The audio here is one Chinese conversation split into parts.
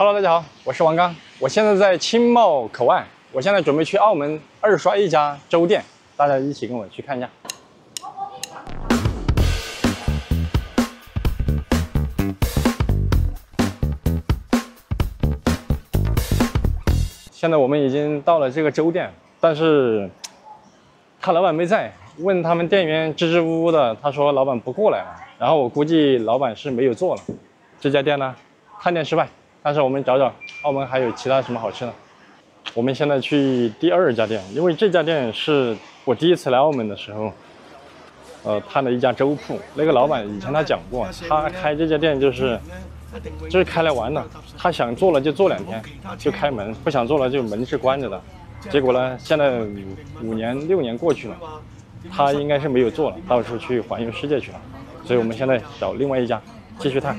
Hello， 大家好，我是王刚，我现在在青茂口岸，我现在准备去澳门二刷一家粥店，大家一起跟我去看一下。现在我们已经到了这个粥店，但是他老板没在，问他们店员支支吾吾的，他说老板不过来了，然后我估计老板是没有做了。这家店呢，探店失败。 但是我们找找澳门还有其他什么好吃的。我们现在去第二家店，因为这家店是我第一次来澳门的时候，探的一家粥铺。那个老板以前他讲过，他开这家店就是开来玩的。他想做了就做2天就开门，不想做了就门是关着的。结果呢，现在5年6年过去了，他应该是没有做了，到处去环游世界去了。所以我们现在找另外一家继续探。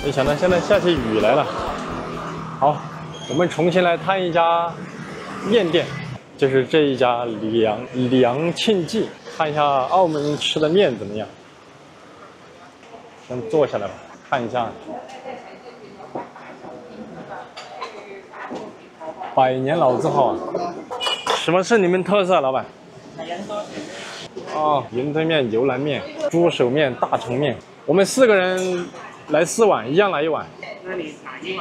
没想到现在下起雨来了。好，我们重新来探一家面店，就是这一家梁庆记，看一下澳门吃的面怎么样。先坐下来吧，看一下。100年老字号啊！什么是你们特色，老板？哦，云吞面、油兰面、猪手面、大肠面，我们4个人。 来4碗，一样来1碗。那你哪一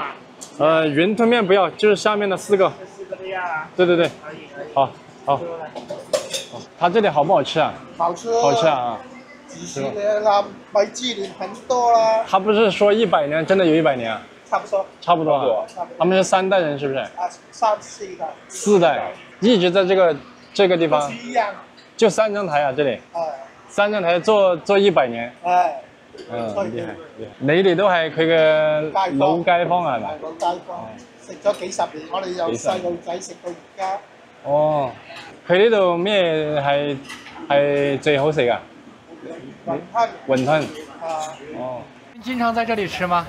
碗？云吞面不要，就是下面的4个。这4个都要啊？对对对。可以。好，好。它这里好不好吃啊？好吃。好吃啊！几十年了，没几年很多了。他不是说100年，真的有100年啊？差不多。差不多啊。他们是3代人，是不是？啊，3、4代。4代，一直在这个地方。一样。就3张台啊，这里。哎。3张台做100年。哎。 厲害厲害！你哋都係佢嘅老街坊係咪？老街坊，食咗幾十年，我哋由細路仔食到而家。哦，佢呢度咩係最好食㗎？雲吞。雲吞。啊。哦。经常在这里吃吗？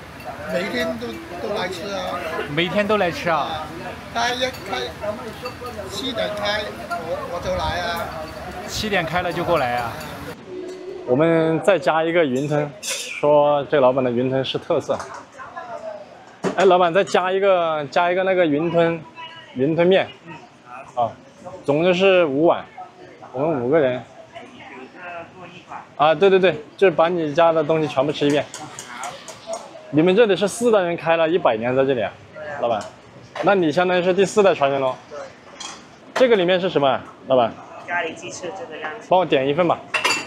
每天都來吃啊。每天都来吃啊？他一開7點開，我就來啊。7點開了就過來啊？ 我们再加一个云吞，说这老板的云吞是特色。哎，老板再加一个那个云吞面，啊，总共是5碗，我们5个人。啊，对对对，就是把你家的东西全部吃一遍。你们这里是4代人开了100年在这里啊，老板，那你相当于是第4代传人喽。这个里面是什么啊，老板？咖喱鸡翅这个样子。帮我点1份吧。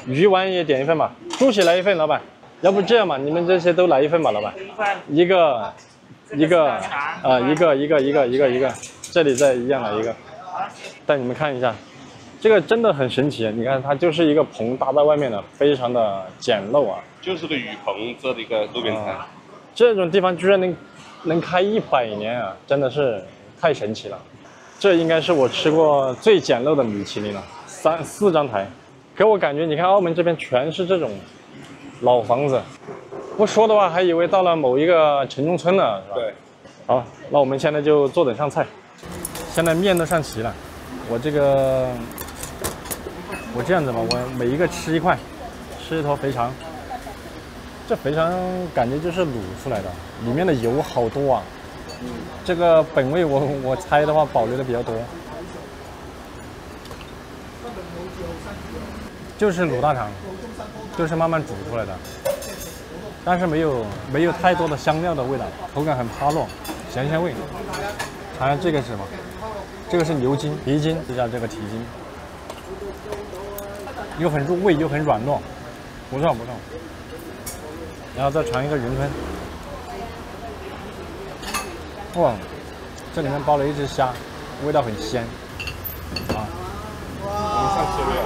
鱼丸也点1份吧，猪血来1份，老板。要不这样吧，你们这些都来1份吧，老板。一个，一个，这里再一样来1个。带你们看一下，这个真的很神奇。你看，它就是一个棚搭在外面的，非常的简陋啊。就是个雨棚做的一个路边摊。这种地方居然能开100年啊，真的是太神奇了。这应该是我吃过最简陋的米其林了，4张台。 给我感觉，你看澳门这边全是这种老房子，不说的话还以为到了某一个城中村了，是吧？对。好，那我们现在就坐等上菜。现在面都上齐了，我这样子吧，我每一个吃1块，吃一坨肥肠。这肥肠感觉就是卤出来的，里面的油好多啊。这个本味我猜的话保留的比较多。 就是卤大肠，就是慢慢煮出来的，但是没有太多的香料的味道，口感很趴落，咸鲜味。尝尝这个是什么？这个是牛筋、蹄筋，就叫这个蹄筋，又很入味又很软糯，不错不错。然后再尝一个云吞，哇，这里面包了一只虾，味道很鲜，啊。 我们上齐没有？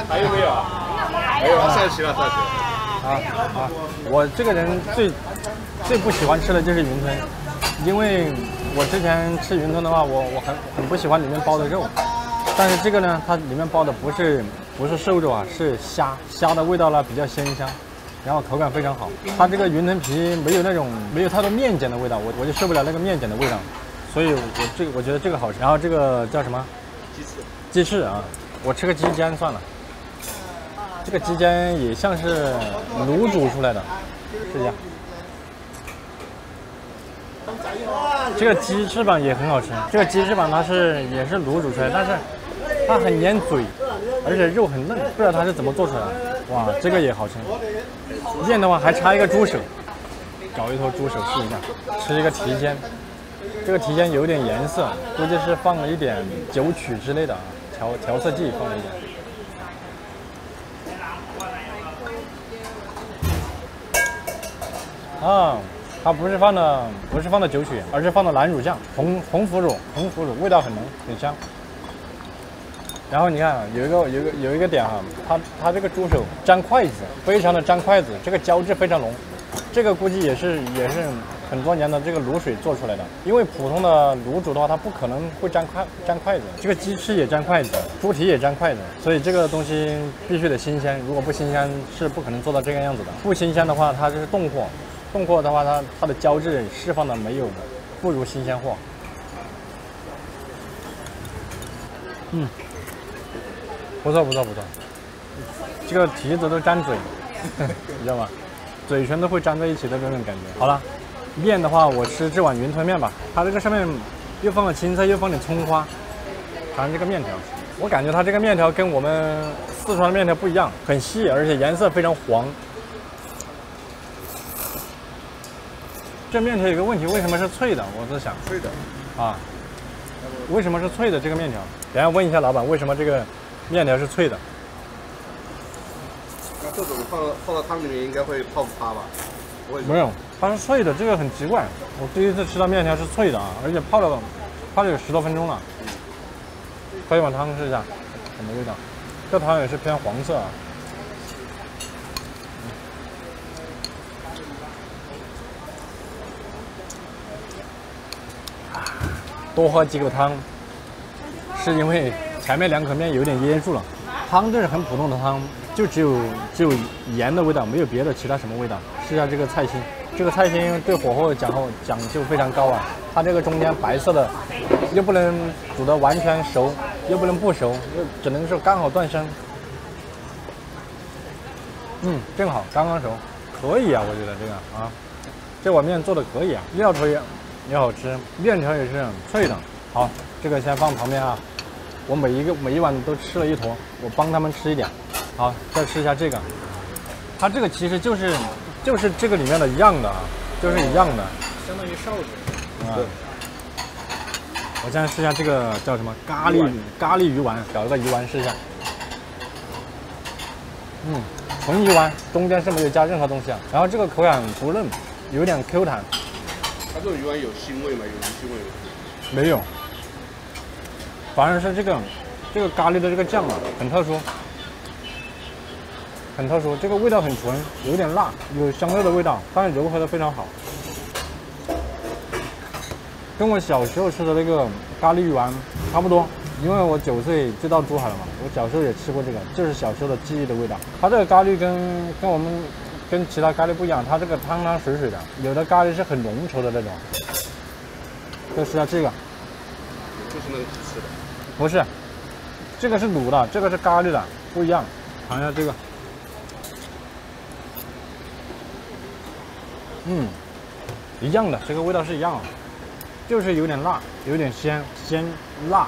还有没有？没有，上齐了，上齐了。啊！我这个人最不喜欢吃的就是云吞，因为我之前吃云吞的话，我很不喜欢里面包的肉，但是这个呢，它里面包的不是瘦肉啊，是虾的味道呢比较鲜香，然后口感非常好。它这个云吞皮没有太多面碱的味道，我就受不了那个面碱的味道，所以我觉得这个好吃。然后这个叫什么？鸡翅啊，我吃个鸡尖算了。这个鸡尖也像是卤煮出来的，试一下。这个鸡翅膀也很好吃，这个鸡翅膀它也是卤煮出来，但是它很粘嘴，而且肉很嫩，不知道它是怎么做出来的。哇，这个也好吃。面的话还差一个猪手，搞一坨猪手试一下，吃一个蹄尖。这个蹄尖有点颜色，估计是放了一点酒曲之类的啊，调色剂放了一点。啊，它不是放的酒曲，而是放的蓝乳酱，红腐乳，味道很浓，很香。然后你看有一个点哈，它这个猪手粘筷子，非常的粘筷子，这个胶质非常浓，这个估计也是很多年的这个卤水做出来的，因为普通的卤煮的话，它不可能会粘筷子，这个鸡翅也粘筷子，猪蹄也粘筷子，所以这个东西必须得新鲜，如果不新鲜是不可能做到这个样子的。不新鲜的话，它就是冻货。冻货的话，它的胶质释放的不如新鲜货。不错。这个蹄子都沾嘴，你知道吗？嘴唇都会粘在一起的这种感觉。好了，面的话，我吃这碗云吞面吧。它这个上面又放了青菜，又放点葱花，尝这个面条。我感觉它这个面条跟我们四川的面条不一样，很细，而且颜色非常黄。这面条有个问题，为什么是脆的？我在想，脆的啊，为什么是脆的这个面条？等下问一下老板，为什么这个面条是脆的？那这种放到汤里面应该会泡不塌吧？不会。没有，它是脆的，这个很奇怪。我第一次吃到面条是脆的啊，而且泡了有10多分钟了。喝一碗汤试一下，什么味道？这汤也是偏黄色啊。多喝几口汤，是因为前面2口面有点噎住了。汤这是很普通的汤，就只有盐的味道，没有别的其他什么味道。试一下这个菜心，这个菜心对火候讲究非常高啊。它这个中间白色的，又不能煮得完全熟，又不能不熟，又只能是刚好断生。正好刚刚熟，可以啊，我觉得这个啊，这碗面做的可以啊，料头也好吃，面条也是脆的。好，这个先放旁边啊。我每一碗都吃了一坨，我帮他们吃一点。好，再吃一下这个，它这个其实就是这个里面的一样的啊，就是一样的，相当于臊子啊。我现在试一下这个叫什么咖喱鱼丸，搞一个鱼丸试一下。纯鱼丸，中间是没有加任何东西啊。然后这个口感不嫩，有点 Q 弹。它这种鱼丸有腥味吗？有鱼腥味吗？没有，反而是这个咖喱的这个酱啊，很特殊，这个味道很纯，有点辣，有香料的味道，但是柔和的非常好，跟我小时候吃的那个咖喱鱼丸差不多。因为我9岁就到珠海了嘛，我小时候也吃过这个，就是小时候的记忆的味道。它这个咖喱跟其他咖喱不一样，它这个汤汤水水的，有的咖喱是很浓稠的那种。再试下这个，就是那个鸡翅的，不是，这个是卤的，这个是咖喱的，不一样。尝一下这个，一样的，这个味道是一样的，就是有点辣，有点鲜辣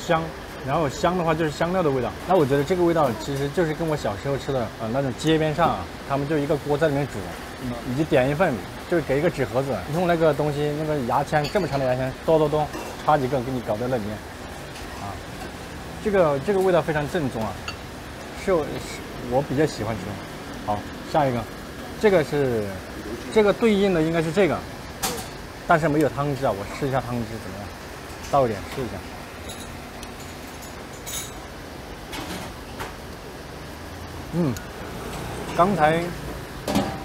香，然后香的话就是香料的味道。那我觉得这个味道其实就是跟我小时候吃的那种街边上他们就一个锅在里面煮，你就点一份，就是给一个纸盒子，用那个东西那个牙签这么长的牙签咚，插几个给你搞在那里面，啊，这个味道非常正宗啊，是我比较喜欢吃。好，下一个，这个对应的应该是这个，但是没有汤汁啊，我试一下汤汁怎么样？倒一点试一下。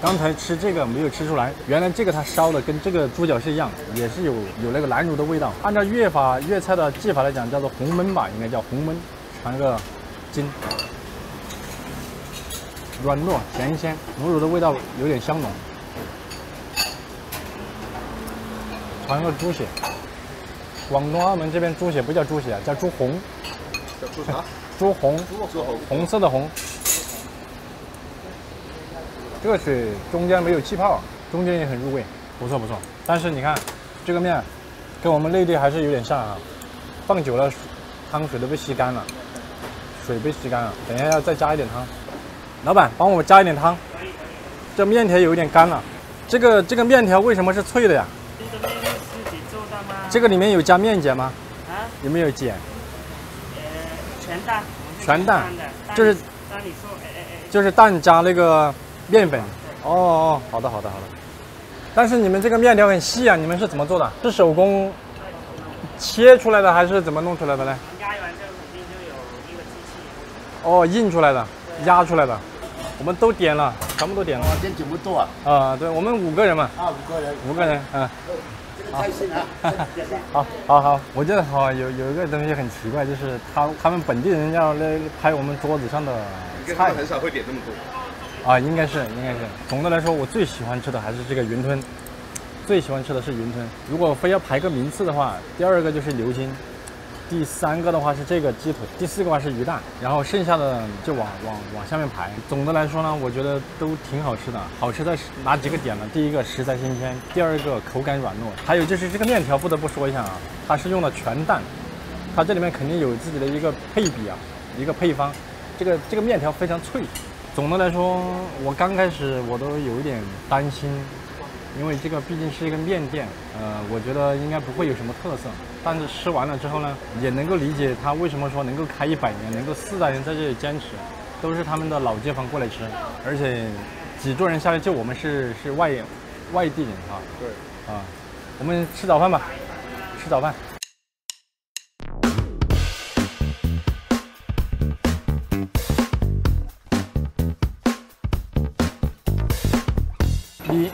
刚才吃这个没有吃出来，原来这个它烧的跟这个猪脚是一样，也是有那个南乳的味道。按照粤菜的技法来讲，叫做红焖吧，应该叫红焖，尝个筋。软糯咸鲜，牛肉的味道有点香浓。尝个猪血，广东澳门这边猪血不叫猪血啊，叫猪红。叫猪啥？猪红，猪红，红色的红。这个水中间没有气泡，中间也很入味，不错不错。但是你看，这个面跟我们内地还是有点像啊，放久了汤水都被吸干了，水被吸干了。等一下要再加一点汤。老板，帮我加一点汤。这面条有一点干了。这个面条为什么是脆的呀？这个面是自己做的吗？这个里面有加面碱吗？啊？有没有碱？全蛋。全蛋，就是。那你说，就是蛋加那个面粉。哦，好的好的好的。但是你们这个面条很细啊，你们是怎么做的？是手工切出来的还是怎么弄出来的呢？压完之后肯定就有一个机器。哦，印出来的，压出来的。我们都点了，全部都点了。点这么多啊？啊，对，我们5个人嘛。啊，5个人。5个人，嗯。这个开心啊！好，我觉得好有一个东西很奇怪，就是他们本地人要来拍我们桌子上的菜，很少会点这么多。啊，应该是。总的来说，我最喜欢吃的还是这个云吞，最喜欢吃的是云吞。如果非要排个名次的话，第2个就是牛筋，第3个的话是这个鸡腿，第4个的话是鱼蛋，然后剩下的就往下面排。总的来说呢，我觉得都挺好吃的。好吃的是哪几个点呢？第1个食材新鲜，第2个口感软糯，还有就是这个面条不得不说一下啊，它是用了全蛋，它这里面肯定有自己的一个配比啊，一个配方。这个面条非常脆。总的来说，我刚开始我都有一点担心，因为这个毕竟是一个面店，我觉得应该不会有什么特色。但是吃完了之后呢，也能够理解他为什么说能够开100年，能够4代人在这里坚持，都是他们的老街坊过来吃，而且几桌人下来，就我们是外地人啊。对。啊，我们吃早饭吧，吃早饭。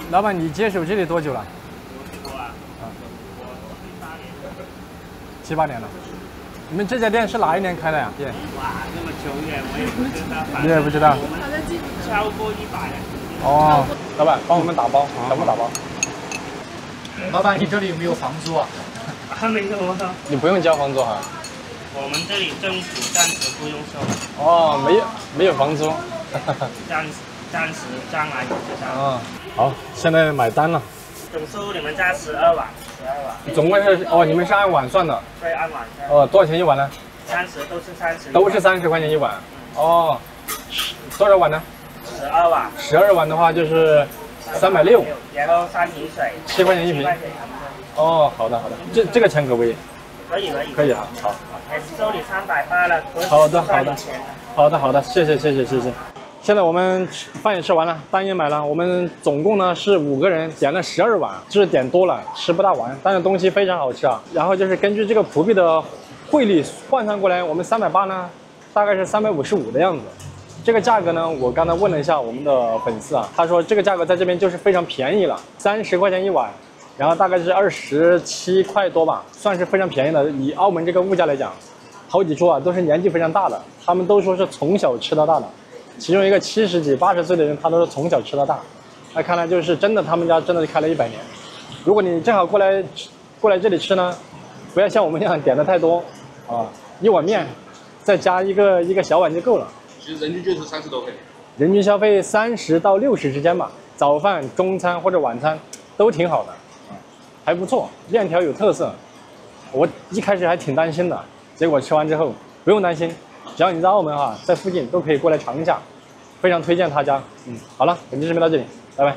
老板，你接手这里多久了？我啊，我7、8年了。你们这家店是哪一年开的呀？店？哇，那么久远，我也不知道。你也不知道？我们超过100了。哦，老板，帮我们打包，全部打包。老板，你这里有没有房租啊？还没有啊。你不用交房租哈。我们这里政府暂时不用收。哦，没有房租。暂时将来就知道。啊，好，现在买单了。总收你们家12碗，12碗。总共是你们是按碗算的？对，按碗。多少钱一碗呢？30，都是30。都是30块钱一碗。哦，多少碗呢？12碗。12碗的话就是360，然后3瓶水，7块钱一瓶。哦，好的，这个钱可不可以？可以啊，好。收你380了。好的，谢谢。现在我们饭也吃完了，单也买了，我们总共呢是5个人，点了12碗，就是点多了，吃不大完，但是东西非常好吃啊。然后就是根据这个葡币的汇率换算过来，我们380呢，大概是355的样子。这个价格呢，我刚才问了一下我们的粉丝啊，他说这个价格在这边就是非常便宜了，30块钱一碗，然后大概是27块多吧，算是非常便宜的。以澳门这个物价来讲，好几桌啊都是年纪非常大的，他们都说是从小吃到大的。其中一个70几、80岁的人，他都是从小吃到大，那看来就是真的，他们家真的是开了100年。如果你正好过来这里吃呢，不要像我们这样点的太多啊，一碗面，再加一个小碗就够了。其实人均就是30多块钱，人均消费30到60之间吧，早饭、中餐或者晚餐都挺好的，还不错，面条有特色。我一开始还挺担心的，结果吃完之后不用担心。只要你在澳门在附近都可以过来尝一下，非常推荐他家。好了，本期视频到这里，拜拜。